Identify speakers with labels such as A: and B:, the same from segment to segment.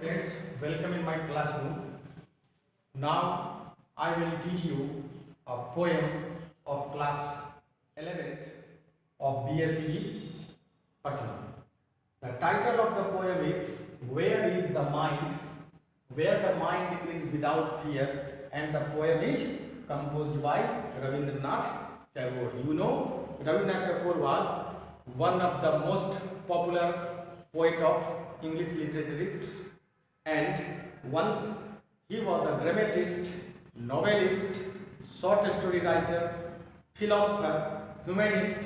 A: students, welcome in my classroom. Now I will teach you a poem of class 11th of BSEB Patna. The title of the poem is Where is the Mind? Where the Mind is Without Fear, and the poem is composed by Rabindranath Tagore. You know, Rabindranath Tagore was one of the most popular poet of English literaturists, and once he was a dramatist, novelist, short story writer, philosopher, humanist,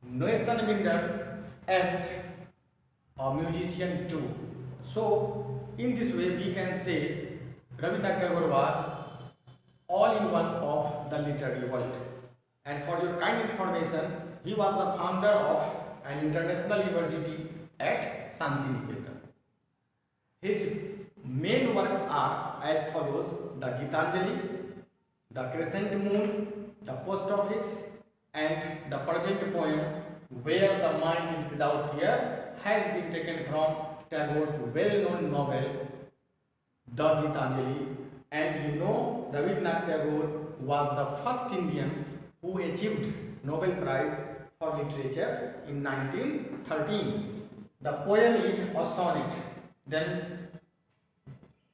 A: nation builder, and a musician too. So, in this way, we can say Rabindranath Tagore was all in one of the literary world. And for your kind information, he was the founder of an international university at Santiniketan. His main works are as follows: the Gitanjali, the Crescent Moon, the Post Office, and the present poem Where the Mind is Without Fear has been taken from Tagore's well-known novel The Gitanjali. And you know, Rabindranath Tagore was the first Indian who achieved Nobel Prize for Literature in 1913. The poem is a sonnet. Then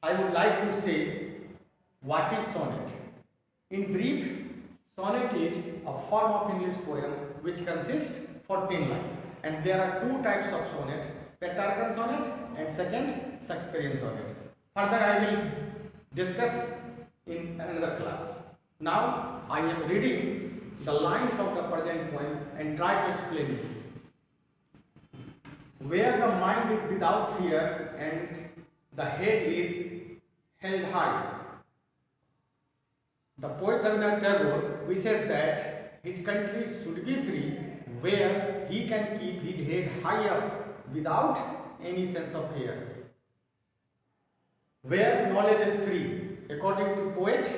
A: I would like to say what is sonnet. In brief, sonnet is a form of English poem which consists 14 lines, and there are two types of sonnet: Petrarchan sonnet and second Shakespearean sonnet. Further I will discuss in another class. Now I am reading the lines of the present poem and try to explain it. Where the mind is without fear and the head is held high. The poet Rabindranath Tagore wishes that his country should be free, where he can keep his head high up without any sense of fear. Where knowledge is free, according to poet,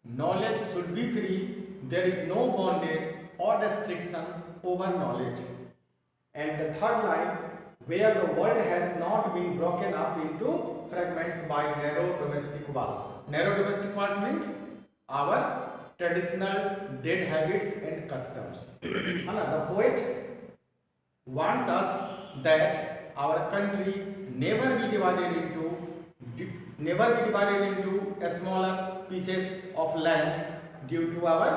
A: knowledge should be free. There is no bondage or restriction over knowledge. And the third line, where the world has not been broken up into fragments by narrow domestic walls. Narrow domestic walls means our traditional dead habits and customs. The poet wants us that our country never be divided into smaller pieces of land due to our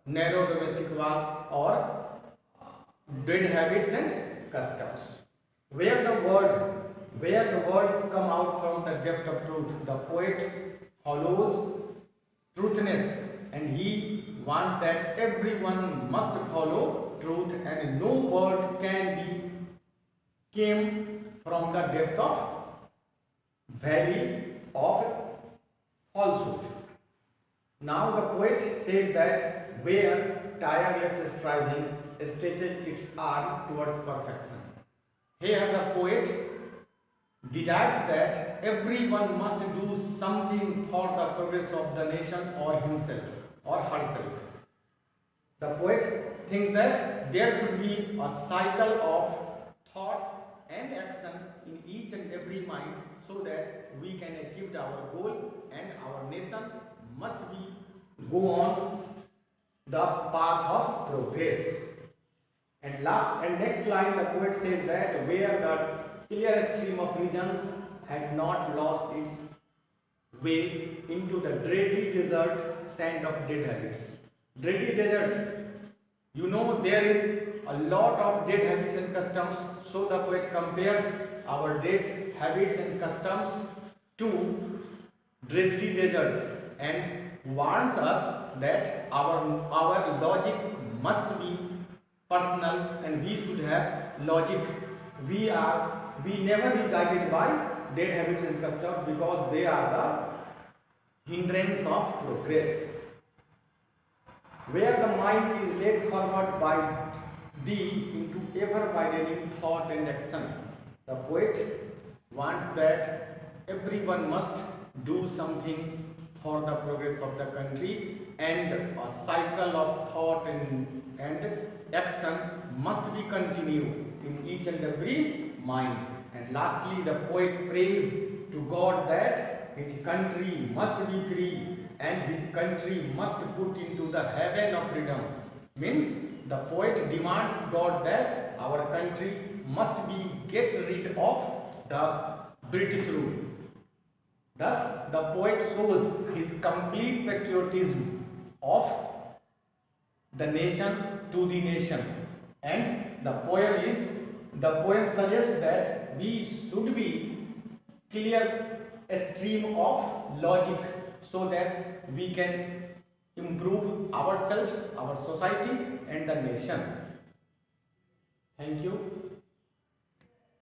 A: narrow domestic wall or dead habits and customs. Where the words come out from the depth of truth, the poet follows truthness, and he wants that everyone must follow truth, and no word came from the depth of valley of falsehood. Now the poet says that where tireless striving stretches its arm towards perfection. Here the poet desires that everyone must do something for the progress of the nation or himself or herself. The poet thinks that there should be a cycle of thoughts and action in each and every mind, so that we can achieve our goal and our nation must go on the path of progress. And next line, the poet says that where the clear stream of reasons had not lost its way into the dreary desert sand of dead habits. Dreary desert, you know, there is a lot of dead habits and customs, so the poet compares our dead habits and customs to dreary deserts and warns us that our logic must be personal, and we should have logic. We never be guided by dead habits and customs, because they are the hindrance of progress. Where the mind is led forward by thee into ever-widening thought and action. The poet wants that everyone must do something for the progress of the country, and a cycle of thought and action must be continued in each and every mind. And lastly the poet prays to God that his country must be free and his country must put into the heaven of freedom. Means the poet demands God that our country must be get rid of the British rule. Thus the poet shows his complete patriotism of the nation to the nation, and the poem suggests that we should be clear a stream of logic so that we can improve ourselves, our society and the nation. Thank you.